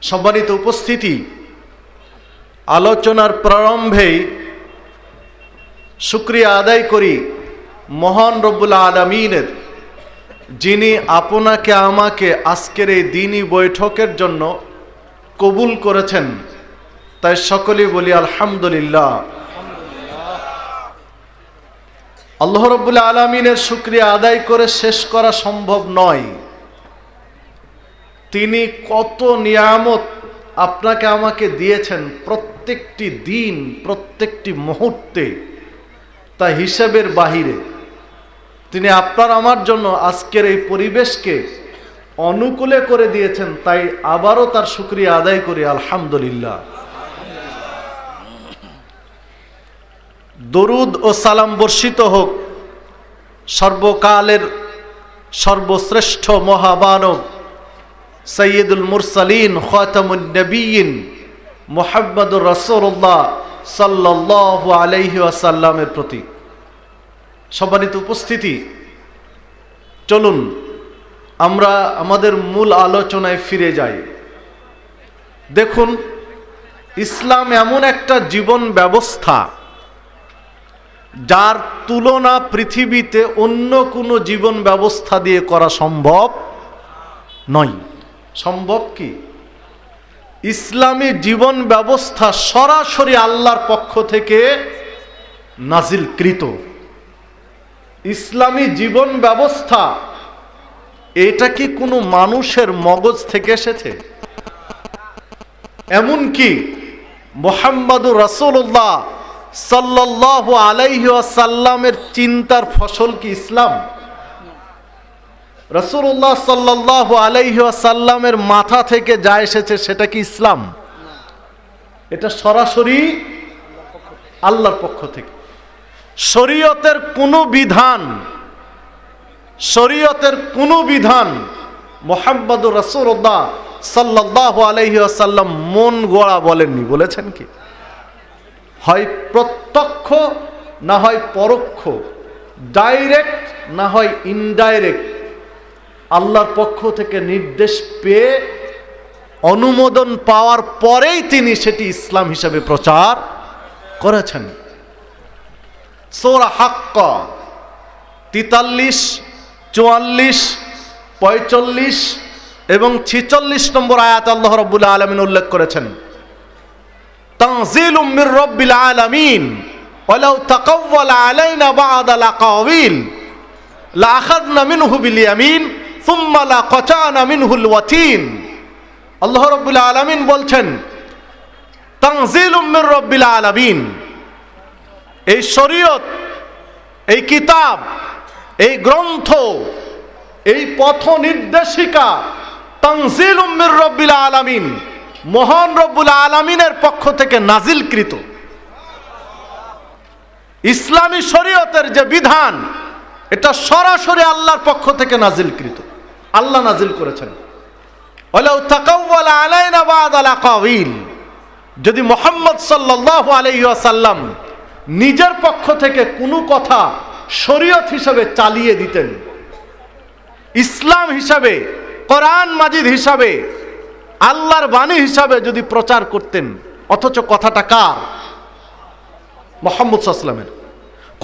সম্মানিত উপস্থিতি, আলোচনার প্রারম্ভেই শুকরিয়া আদায় করি মহান রব্বুল আলামিনের, যিনি আপনাকে আমাকে আজকের এই দ্বীনি বৈঠকের জন্য কবুল করেছেন। তাই সকলেই বলি আলহামদুলিল্লাহ। আল্লাহ রব্বুল আলামিনের শুকরিয়া আদায় করে শেষ করা সম্ভব নয়। তিনি কত নিয়ামত আপনাকে আমাকে দিয়েছেন প্রত্যেকটি দিন, প্রত্যেকটি মুহূর্তে, তা হিসাবের বাহিরে। তিনি আপনার আমার জন্য আজকের এই পরিবেশকে অনুকূলে করে দিয়েছেন, তাই আবারও তার শুকরিয়া আদায় করি আলহামদুলিল্লাহ। দরুদ ও সালাম বর্ষিত হোক সর্বকালের সর্বশ্রেষ্ঠ মহামানব সৈয়দুল মুরসালিন খাতামুন নবিয়্যিন মুহাম্মদুর রাসূলুল্লাহ সাল্লাল্লাহু আলাইহি ওয়াসাল্লামের প্রতি। সম্মানিত উপস্থিতি, চলুন আমরা আমাদের মূল আলোচনায় ফিরে যাই। দেখুন, ইসলাম এমন একটা জীবন ব্যবস্থা যার তুলনা পৃথিবীতে অন্য কোনো জীবন ব্যবস্থা দিয়ে করা সম্ভব নয়। সম্ভব কি? ইসলামী জীবন ব্যবস্থা সরাসরি আল্লাহর পক্ষ থেকে নাজিলকৃত। ইসলামী জীবন ব্যবস্থা এটা কি কোনো মানুষের মগজ থেকে এসেছে? এমনকি মুহাম্মদুর রাসূলুল্লাহ সাল্লাল্লাহু আলাইহি ওয়াসাল্লামের চিন্তার ফসল কি ইসলাম? রাসূলুল্লাহ সাল্লাল্লাহু আলাইহি ওয়াসাল্লামের মাথা থেকে যা এসেছে সেটা কি ইসলাম? এটা সরাসরি আল্লাহর পক্ষ থেকে। শরীয়তের কোনো বিধান মুহাম্মদুর রাসূলুল্লাহ সাল্লাল্লাহু আলাইহি ওয়াসাল্লাম মন গড়া বলেননি। বলেছেন কি? হয় প্রত্যক্ষ না হয় পরোক্ষ, ডাইরেক্ট না হয় ইনডাইরেক্ট, আল্লাহর পক্ষ থেকে নির্দেশ পেয়ে অনুমোদন পাওয়ার পরেই তিনি সেটি ইসলাম হিসাবে প্রচার করেছেন। সূরা হাক্কা 43, 44, 45 এবং 46 নম্বর আয়াত আল্লাহ রাব্বুল আলামিন উল্লেখ করেছেন, তানজিলুম মির রাব্বিল আলামিন ওয়ালাউ তাকাওয়ালা আলাইনা বা'দাল আকাওয়িল লাআখাযনা মিনহু বিল ইয়ামিন সুম্মা লাকাতানা মিনহুল ওয়াতিন। আল্লাহ রাব্বুল আলামিন বলছেন, তানজিলুম মির রাব্বিল আলামিন, এই শরীয়ত, এই কিতাব, এই গ্রন্থ, এই পথ নির্দেশিকা তানজিলুম মির রাব্বিল আলামিন, মহান রব্বুল আলামিনের পক্ষ থেকে নাজিলকৃত। ইসলামী শরীয়তের যে বিধান, এটা সরাসরি আল্লাহর পক্ষ থেকে নাজিলকৃত। আল্লাহ নাজিল করেছেন। ওয়ালাউ তাকাওয়ালা আলাইনা বা'দাল আকাওয়িল, যদি মুহাম্মদ সাল্লাল্লাহু আলাইহি ওয়াসাল্লাম নিজের পক্ষ থেকে কোনো কথা শরীয়ত হিসাবে চালিয়ে দিতেন, ইসলাম হিসাবে, কোরআন মাজিদ হিসাবে, আল্লাহর বাণী হিসাবে যদি প্রচার করতেন, অথচ কথাটা কার? মুহাম্মদ সাল্লাল্লাহু আলাইহি ওয়াসাল্লামের।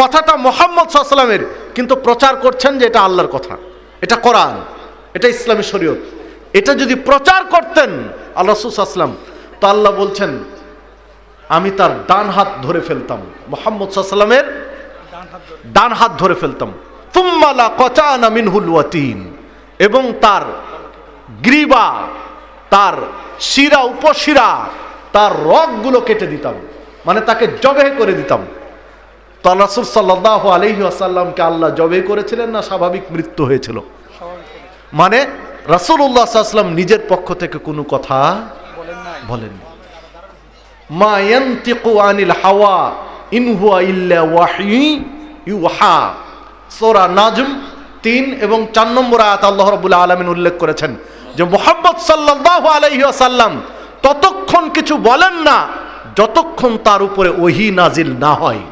কথাটা মুহাম্মদ সাল্লাল্লাহু আলাইহি ওয়াসাল্লামের, কিন্তু প্রচার করছেন যে এটা আল্লাহর কথা, এটা কোরআন, এটা ইসলামী শরীয়ত। এটা যদি প্রচার করতেন আল্লাহ রাসূল সাল্লাল্লাহু আলাইহি ওয়াসাল্লাম, তো আল্লাহ বলছেন আমি তার ডান হাত ধরে ফেলতাম, মুহাম্মদ সাল্লাল্লাহু আলাইহি ওয়াসাল্লামের ডান হাত ধরে ফেলতাম। সুম্মা লাকাতানা মিনহুল ওয়াতিন, এবং তার গ্রীবা, তার শিরা, উপশিরা, তার রগগুলো কেটে দিতাম, মানে তাকে জবেহ করে দিতাম। তো রাসূল সাল্লাল্লাহু আলাইহি ওয়াসাল্লামকে আল্লাহ জবেহ করেছিলেন না স্বাভাবিক মৃত্যু হয়েছিল? মানে রাসূলুল্লাহ সাল্লাল্লাহু আলাইহি ওয়াসাল্লাম নিজের পক্ষ থেকে কোনো কথা বলেননি। মা ইয়ানতিকু আনিল হাওয়া ইন হুয়া ইল্লা ওয়াহয়ু ইউহা। সূরা নাজম 3 এবং 4 নম্বর আয়াত আল্লাহ রাব্বুল আলামিন উল্লেখ করেছেন যে মুহাম্মদ সাল্লাল্লাহু আলাইহি ওয়াসাল্লাম ততক্ষণ কিছু বলেন না যতক্ষণ তার উপরে ওহী নাজিল না হয়।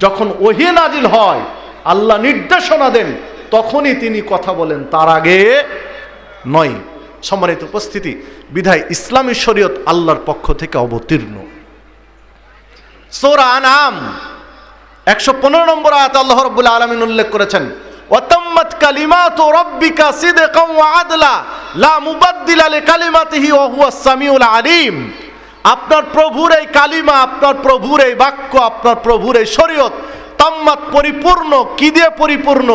যখন ওহী নাজিল হয়, আল্লাহ নির্দেশনা দেন, তখনই তিনি কথা বলেন, তার আগে নয়। সম্মানিত উপস্থিতি, বিধায় ইসলামী শরীয়ত আল্লাহর পক্ষ থেকে অবতীর্ণ। সূরা আনআম 115 নম্বর আয়াতে আল্লাহ রাব্বুল আলামিন উল্লেখ করেছেন, ওয়াতাম্মাত কালিমাতু রাব্বিকা সিদকান ওয়া আদলা লা মুবাদদিলা লিকালিমাতিহি ওয়া হুয়াস সামিউল আলিম। আপনার প্রভুর এই কালিমা, আপনার প্রভুর এই বাক্য, আপনার প্রভুর এই শরীয়ত তাম্মাত পরিপূর্ণ, কি দিয়ে পরিপূর্ণ?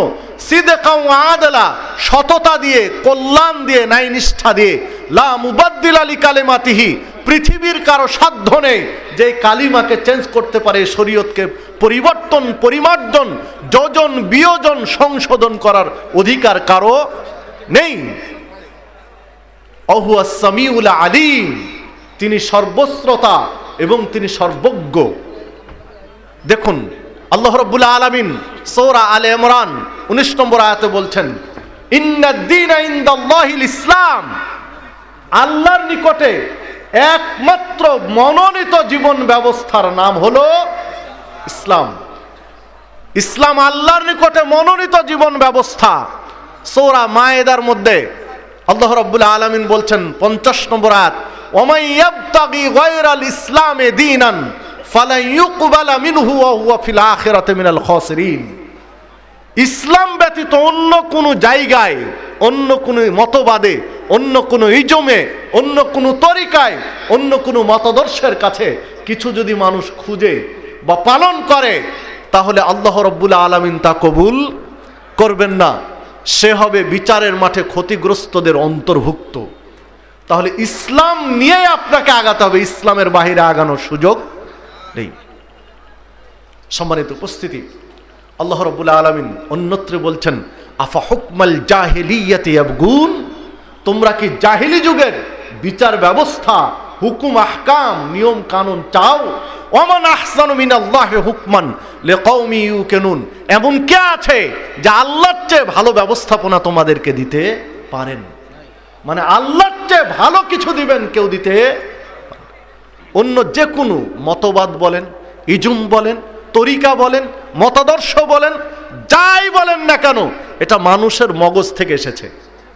সিদকান ওয়া আদলা, সততা দিয়ে, কল্যাণ দিয়ে, ন্যায় নিষ্ঠা দিয়ে। লা মুবাদদিলা লিকালিমাতিহি, পৃথিবীর কারো সাধ্য নেই যে কালিমাকে চেঞ্জ করতে পারে, শরীয়তকে পরিবর্তন, পরিমার্জন, যোজন বিয়োজন, সংশোধন করার অধিকার কারো নেই। ওয়াহুয়াস সামিউল আলিম, তিনি সর্বশ্রোতা এবং তিনি সর্বজ্ঞ। দেখুন আল্লাহ রাব্বুল আলামিন সূরা আলে ইমরান 19 নম্বর আয়াতে বলছেন, ইন্নাদ-দীনা ইনদাল্লাহিল ইসলাম, আল্লাহর নিকটে একমাত্র মনোনীত জীবন ব্যবস্থার নাম হলো ইসলাম। ইসলাম আল্লাহর নিকটে মনোনীত জীবন ব্যবস্থা। সূরা মায়েদার মধ্যে আল্লাহ রাব্বুল আলামিন বলছেন 50 নম্বর আয়াত, ওয়ামান ইয়াবতাগি গায়রাল ইসলামে দীনান ফালান ইউকবালা মিনহু ওয়া হুয়া ফিল আখিরাতি মিনাল খাসিরিন। ইসলাম ব্যতীত অন্য কোনো জায়গায়, অন্য কোনো মতবাদে, অন্য কোনো ইজমে, অন্য কোনো তরিকায়, অন্য কোনো মতাদর্শের কাছে কিছু যদি মানুষ খুঁজে বা পালন করে, তাহলে আল্লাহ রাব্বুল আলামিন তা কবুল করবেন না। সে হবে বিচারের মাঠে ক্ষতিগ্রস্তদের অন্তর্ভুক্ত। তাহলে ইসলাম নিয়ে আপনাকে আগাতে হবে, ইসলামের বাহিরে আগানোর সুযোগ নেই। সম্মানিত উপস্থিতি, আল্লাহ রাব্বুল আলামিন অন্যত্র বলছেন, আফা হুকমাল জাহিলিয়াতি ইয়াবগুন, তোমরা কি জাহিলি যুগের বিচার ব্যবস্থা, হুকুম আহকাম, নিয়ম কানুন চাও? ওমান আহসানু মিনাল্লাহি হুকমান লিকাউমি ইউকিনুন, এমন কে আছে যে আল্লাহর চেয়ে ভালো ব্যবস্থাপনা তোমাদেরকে দিতে পারেন? মানে আল্লাহর চেয়ে ভালো কিছু দিবেন কেউ দিতে। অন্য যে কোনো মতবাদ বলেন, ইজুম বলেন, তরিকা বলেন, মতাদর্শ বলেন, যাই বলেন না কেন, এটা মানুষের মগজ থেকে এসেছে,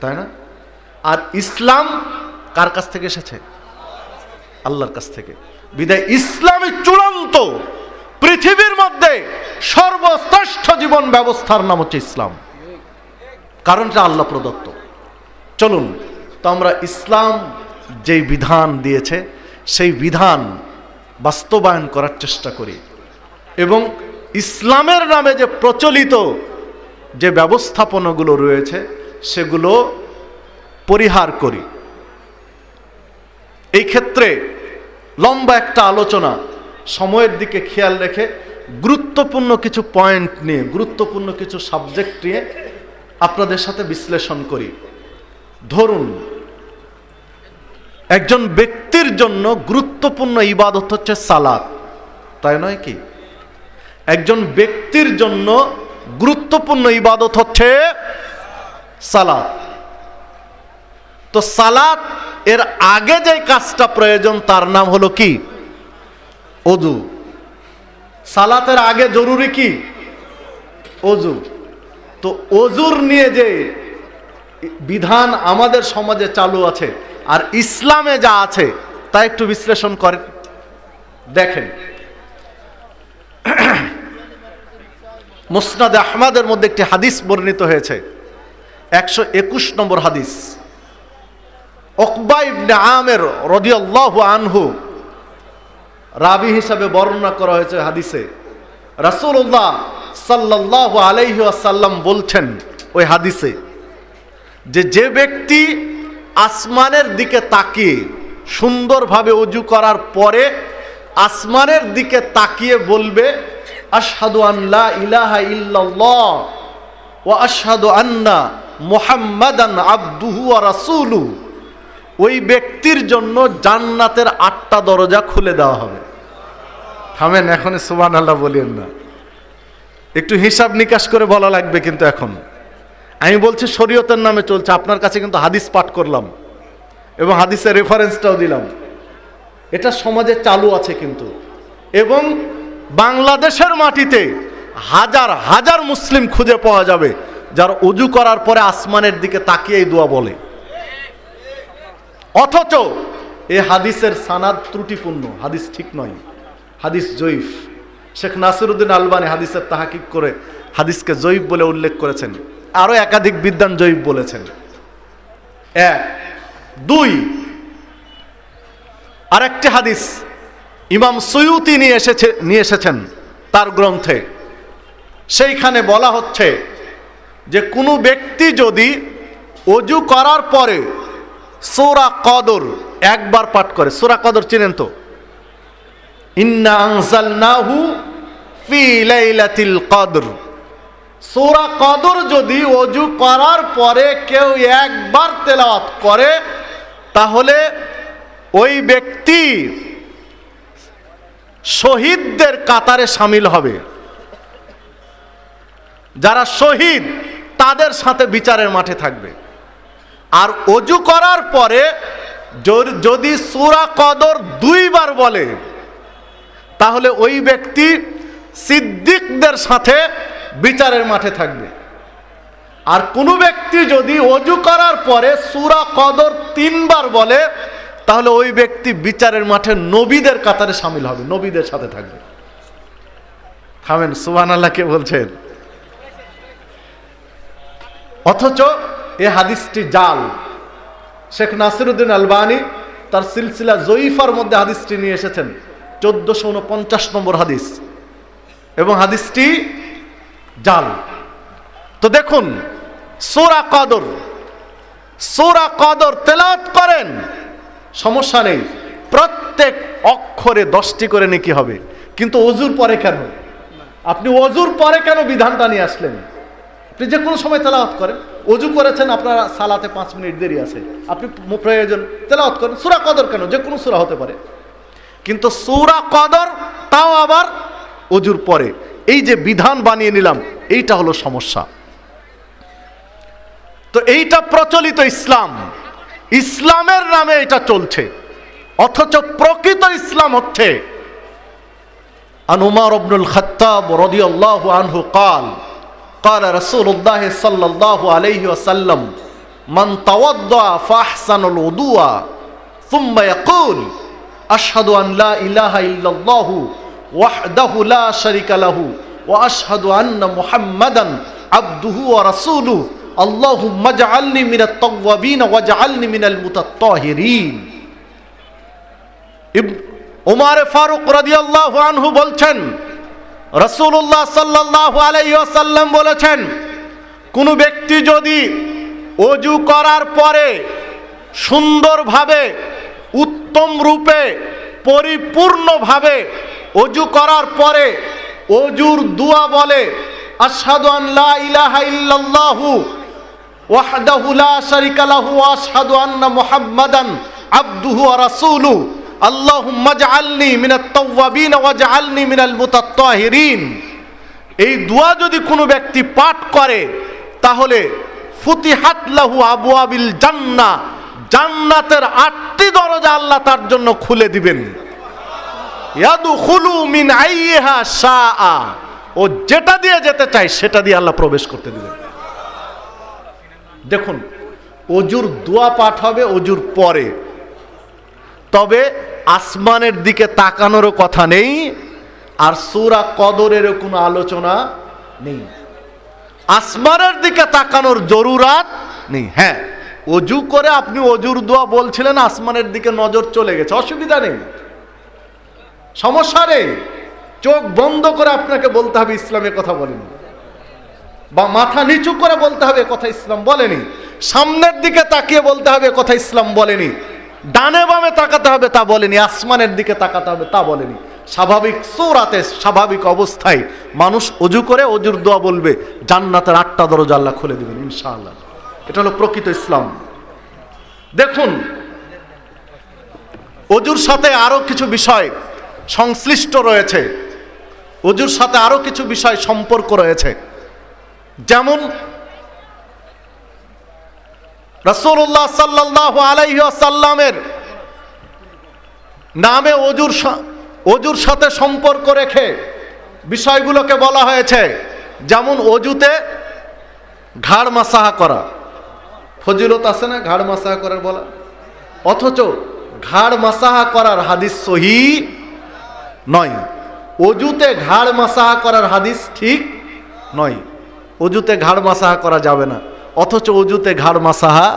তাই না? আর ইসলাম কার কাছ থেকে এসেছে? আল্লাহর কাছ থেকে। বিদায় ইসলামী চূড়ান্ত, পৃথিবীর মধ্যে সর্বশ্রেষ্ঠ জীবন ব্যবস্থার নাম হচ্ছে ইসলাম, কারণ এটা আল্লাহ প্রদত্ত। চলুন তো আমরা ইসলাম যেই বিধান দিয়েছে সেই বিধান বাস্তবায়ন করার চেষ্টা করি এবং ইসলামের নামে যে প্রচলিত যে ব্যবস্থাপনাগুলো রয়েছে সেগুলো পরিহার করি। এই ক্ষেত্রে লম্বা একটা আলোচনা, সময়ের দিকে খেয়াল রেখে গুরুত্বপূর্ণ কিছু পয়েন্ট নিয়ে, গুরুত্বপূর্ণ কিছু সাবজেক্ট নিয়ে আপনাদের সাথে বিশ্লেষণ করি। ধরুন একজন ব্যক্তির জন্য গুরুত্বপূর্ণ ইবাদত হচ্ছে সালাত, তাই নয় কি? একজন ব্যক্তির জন্য গুরুত্বপূর্ণ ইবাদত হচ্ছে সালাত। তো সালাত এর আগে যে কাজটা প্রয়োজন তার নাম হলো কি? ওযু। সালাতের আগে জরুরি কি? ওযু। তো ওযুর নিয়ে যে বিধান আমাদের সমাজে চালু আছে আর ইসলামে যা আছে তা একটু বিশ্লেষণ করেন, দেখেন। মুসনাদে আহমদের মধ্যে একটি হাদিস বর্ণিত হয়েছে, 121 নম্বর হাদিস। উকবা ইবনে আমের রাদিয়াল্লাহু আনহু রাবি হিসাবে বর্ণনা করা হয়েছে হাদিসে। রাসূলুল্লাহ সাল্লাল্লাহু আলাইহি ওয়াসাল্লাম বলছেন ওই হাদিসে যে ব্যক্তি আসমানের দিকে তাকিয়ে সুন্দরভাবে ওযু করার পরে আসমানের দিকে তাকিয়ে বলবে, আশহাদু আন লা ইলাহা ইল্লাল্লাহ ওয়া আশহাদু আন্না মুহাম্মাদান আবদুহু ওয়া রাসূলুহু, ওই ব্যক্তির জন্য জান্নাতের 8টা দরজা খুলে দেওয়া হবে। থামেন, এখন সুবহানাল্লাহ বলেন না, একটু হিসাব নিকাশ করে বলা লাগবে। কিন্তু এখন আমি বলছি শরীয়তের নামে চলছে, আপনার কাছে কিন্তু হাদিস পাঠ করলাম এবং হাদিসের রেফারেন্সটাও দিলাম। এটা সমাজে চালু আছে কিন্তু, এবং বাংলাদেশের মাটিতে হাজার হাজার মুসলিম খুঁজে পাওয়া যাবে যারা ওযু করার পরে আসমানের দিকে তাকিয়েই দোয়া বলে। অথচ এ হাদিসের সানাদ ত্রুটিপূর্ণ, হাদিস ঠিক নয়, হাদিস জয়ীফ। শেখ নাসিরউদ্দিন আলবানী হাদিসের তাহাকিক করে হাদিসকে জয়ীফ বলে উল্লেখ করেছেন, আরো একাধিক বিদ্বান জয়ীফ বলেছেন। এক, দুই, আরেকটি হাদিস ইমাম সুয়ুতি নিয়ে এসেছেন তার গ্রন্থে। সেইখানে বলা হচ্ছে যে কোনো ব্যক্তি যদি ওযু করার পরে সূরা কদর একবার পাঠ করে, সূরা কদর চিনেন তো, ইন্না আনজালনাহু ফি লাইলাতিল কদর, সূরা কদর যদি ওযু করার পরে কেউ একবার তেলাওয়াত করে তাহলে ওই ব্যক্তি শহীদদের কাতারে শামিল হবে। যারা শহীদ তাদের সাথে বিচারের মাঠে থাকবে। আর ওযু করার পরে যদি সূরা কদর 2 বার বলে তাহলে ওই ব্যক্তি সিদ্দিকদের সাথে বিচারের মাঠে থাকবে। আর কোনো ব্যক্তি যদি ওযু করার পরে সূরা কদর 3 বার বলে তাহলে ওই ব্যক্তি বিচারের মাঠে নবীদের কাতারে শামিল হবে, নবীদের সাথে থাকবে। থামেন, সুবহানাল্লাহ কে বলছেন? অথচ এই হাদিসটি জাল। শেখ নাসিরউদ্দিন আলবানী তার সিলসিলা জয়ীফার মধ্যে হাদিসটি নিয়ে এসেছেন, 1449 নম্বর হাদিস, এবং হাদিসটি জাল। তো দেখুন, সূরা কদর তেলাওয়াত করেন, সমস্যা নেই, প্রত্যেক অক্ষরে 10টি করে নেকি হবে। কিন্তু ওযুর পরে কেন? আপনি ওযুর পরে কেন বিধানটা নিয়ে আসলেন? আপনি যে কোনো সময় তেলাওয়াত করেন, ওযু করেছেন, আপনার সালাতে 5 মিনিট দেরি আছে, আপনি প্রয়োজন তেলাওয়াত করেন। সূরা কদর কেন? যে কোনো সূরা হতে পারে, কিন্তু সূরা কদর তাও আবার ওযুর পরে। এই যে বিধান বানিয়ে নিলাম, এইটা হলো সমস্যা। তো এইটা প্রচলিত ইসলাম, ইসলামের নামে এটা চলছে, অথচ প্রকৃত ইসলাম হচ্ছে আন উমর ইবনুল খাত্তাব রাদিয়াল্লাহু আনহু قال قال رسول الله صلى الله عليه وسلم من توضأ فأحسن الوضوء ثم يقول أشهد أن لا إله إلا الله وحده لا شريك له وأشهد أن محمدا عبده ورسوله اللهم اجعلني من التوابين واجعلني من المتطهرين। উমর ফারুক রাদিয়াল্লাহু আনহু বলছেন, রাসূলুল্লাহ সাল্লাল্লাহু আলাইহি ওয়াসাল্লাম বলেছেন, কোন ব্যক্তি যদি ওযু করার পরে সুন্দরভাবে, উত্তম রূপে, পরিপূর্ণভাবে ওযু করার পরে ওযুর দোয়া বলে, আশহাদু আন লা ইলাহা ইল্লাল্লাহু ওয়াহদাহু লা শারীকা লাহু ওয়া আশহাদু আন্না মুহাম্মাদান আবদুহু ওয়া রাসূলুহু আল্লাহুম্মা ইজআলনি মিনাত তাওয়াবিন ওয়াজআলনি মিনাল মুতাত্তাহিরিন। এই দোয়া যদি কোনো ব্যক্তি পাঠ করে তাহলে ফুতিহাত লাহু আবওয়াবিল জান্নাহ, জান্নাতের 8টি দরজা আল্লাহ তার জন্য খুলে দিবেন। ইয়াদখুলু মিন আইয়িহা শাআ, ও যেটা দিয়ে যেতে চায় সেটা দিয়ে আল্লাহ প্রবেশ করতে দিবেন। দেখুন, ওযুর দোয়া পাঠ হবে ওযুর পরে, তবে আসমানের দিকে তাকানোরও কথা নেই, আর সূরা কদরেরও কোনো আলোচনা নেই। আসমানের দিকে তাকানোর জরুরত নেই। হ্যাঁ, ওযু করে আপনি ওযুর দোয়া বলছিলেন, আসমানের দিকে নজর চলে গেছে, অসুবিধা নেই, সমস্যা নেই। চোখ বন্ধ করে আপনাকে বলতে হবে ইসলামে কথা বলেনি, বা মাথা নিচু করে বলতে হবে কথা ইসলাম বলেনি, সামনের দিকে তাকিয়ে বলতে হবে কথা ইসলাম বলেনি, ডানে বামে তাকাতে হবে তা বলেনি, আসমানের দিকে তাকাতে হবে তা বলেনি। স্বাভাবিক সূরাতে, স্বাভাবিক অবস্থায় মানুষ ওযু করে ওযুর দোয়া বলবে, জান্নাতের 8টা দরজা আল্লাহ খুলে দিবেন ইনশাআল্লাহ। এটা হলো প্রকৃত ইসলাম। দেখুন, ওযুর সাথে আরো কিছু বিষয় সংশ্লিষ্ট রয়েছে, ওযুর সাথে আরো কিছু বিষয় সম্পর্ক রয়েছে। যেমন রাসূলুল্লাহ সাল্লাল্লাহু আলাইহি ওয়াসাল্লামের নামে ওযুর সাথে সম্পর্ক রেখে বিষয়গুলোকে বলা হয়েছে। যেমন ওযুতে ঘাড় মাসাহা করা, ফজিলত আছে না ঘাড় মাসাহা করার বলা? অথচ ঘাড় মাসাহা করার হাদিস সহিহ নয়। অজুতে ঘাড় মাসাহা করার হাদিস ঠিক নয়। অজুতে ঘাড় মাসাহা করা যাবে না, অথচ অজুতে ঘাড় মাসাহা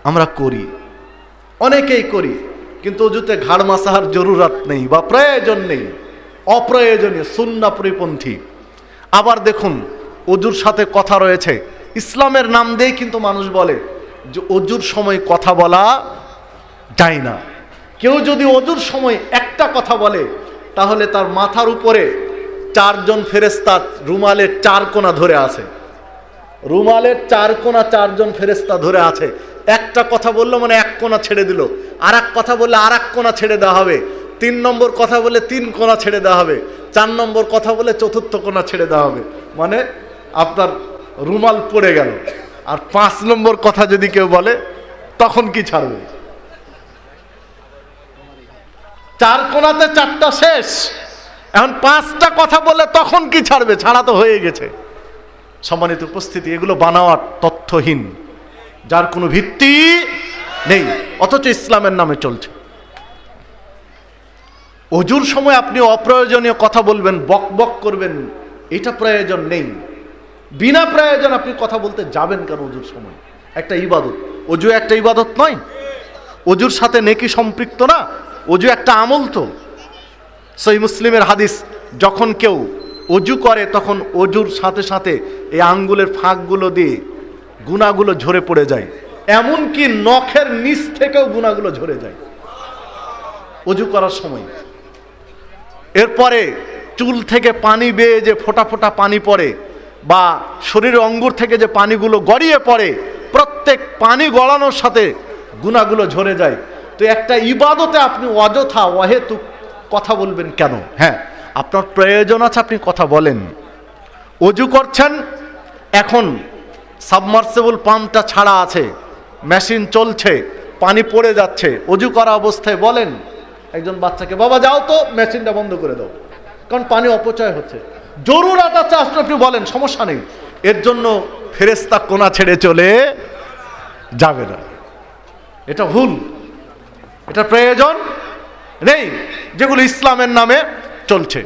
আমরা করি, অনেকেই করি, কিন্তু অজুতে ঘাড় মাসাহার জরুরত নেই বা প্রয়োজন নেই, অপ্রয়োজনীয়, সুন্নাহ পরিপন্থী। আবার দেখুন, অজুর সাথে কথা রয়েছে, ইসলামের নাম দিয়ে কিন্তু মানুষ বলে যে অজুর সময় কথা বলা যায় না। কেউ যদি অজুর সময় একটা কথা বলে, তাহলে তার মাথার উপরে 4 জন ফেরেশতা রুমালের 4 কোণা ধরে আছে, রুমালের 4 কোণা 4 জন ফেরেশতা ধরে আছে। একটা কথা বললো মানে 1 কোণা ছেড়ে দিল, আর এক কথা বললে আর 1 কোণা ছেড়ে দেওয়া হবে, 3 নম্বর কথা বলে 3 কোণা ছেড়ে দেওয়া হবে, 4 নম্বর কথা বলে 4র্থ কোণা ছেড়ে দেওয়া হবে। মানে আপনার রুমাল পড়ে গেল। আর 5 নম্বর কথা যদি কেউ বলে, তখন কি ছাড়বে? 4 কোণাতে 4টা শেষ, এখন 5টা কথা বলে তখন কি ছাড়বে? ছাড়া তো হয়ে গেছে। সম্মানিত উপস্থিতি, এগুলো বানাওয়ার তথ্যহীন, যার কোনো ভিত্তি নেই, অথচ ইসলামের নামে চলছে। অজুর সময় আপনি অপ্রয়োজনীয় কথা বলবেন, বক বক করবেন, এটা প্রয়োজন নেই। বিনা প্রয়োজন আপনি কথা বলতে যাবেন কেন? অজুর সময় একটা ইবাদত, অজু একটা ইবাদত নয়? অজুর সাথে নেকি সম্পৃক্ত না? অজু একটা আমল তো। সহিহ মুসলিমের হাদিস, যখন কেউ অজু করে তখন অজুর সাথে সাথে এই আঙ্গুলের ফাঁকগুলো দিয়ে গুনাহগুলো ঝরে পড়ে যায়, এমনকি নখের নিচ থেকেও গুনাহগুলো ঝরে যায় অজু করার সময়। এরপরে চুল থেকে পানি বেয়ে যে ফোঁটা ফোঁটা পানি পড়ে, বা শরীরের অঙ্গুর থেকে যে পানিগুলো গড়িয়ে পড়ে, প্রত্যেক পানি গড়ানোর সাথে গুনাহগুলো ঝরে যায়। তো একটা ইবাদতে আপনি অযথা অহেতুক কথা বলবেন কেন? হ্যাঁ, আপনার প্রয়োজন আছে, আপনি কথা বলেন। অজু করছেন, এখন সাবমার্সিবল পাম্পটা ছাড়া আছে, মেশিন চলছে, পানি পড়ে যাচ্ছে, অজু করা অবস্থায় বলেন একজন বাচ্চাকে, বাবা যাও তো মেশিনটা বন্ধ করে দাও, কারণ পানি অপচয় হচ্ছে। জরুরত আছে, আপনি বলেন, সমস্যা নেই। এর জন্য ফেরেশতা কোণা ছেড়ে চলে যাবে না, এটা ভুল, এটা প্রয়োজন নেই, যেগুলো ইসলামের নামে চলছে।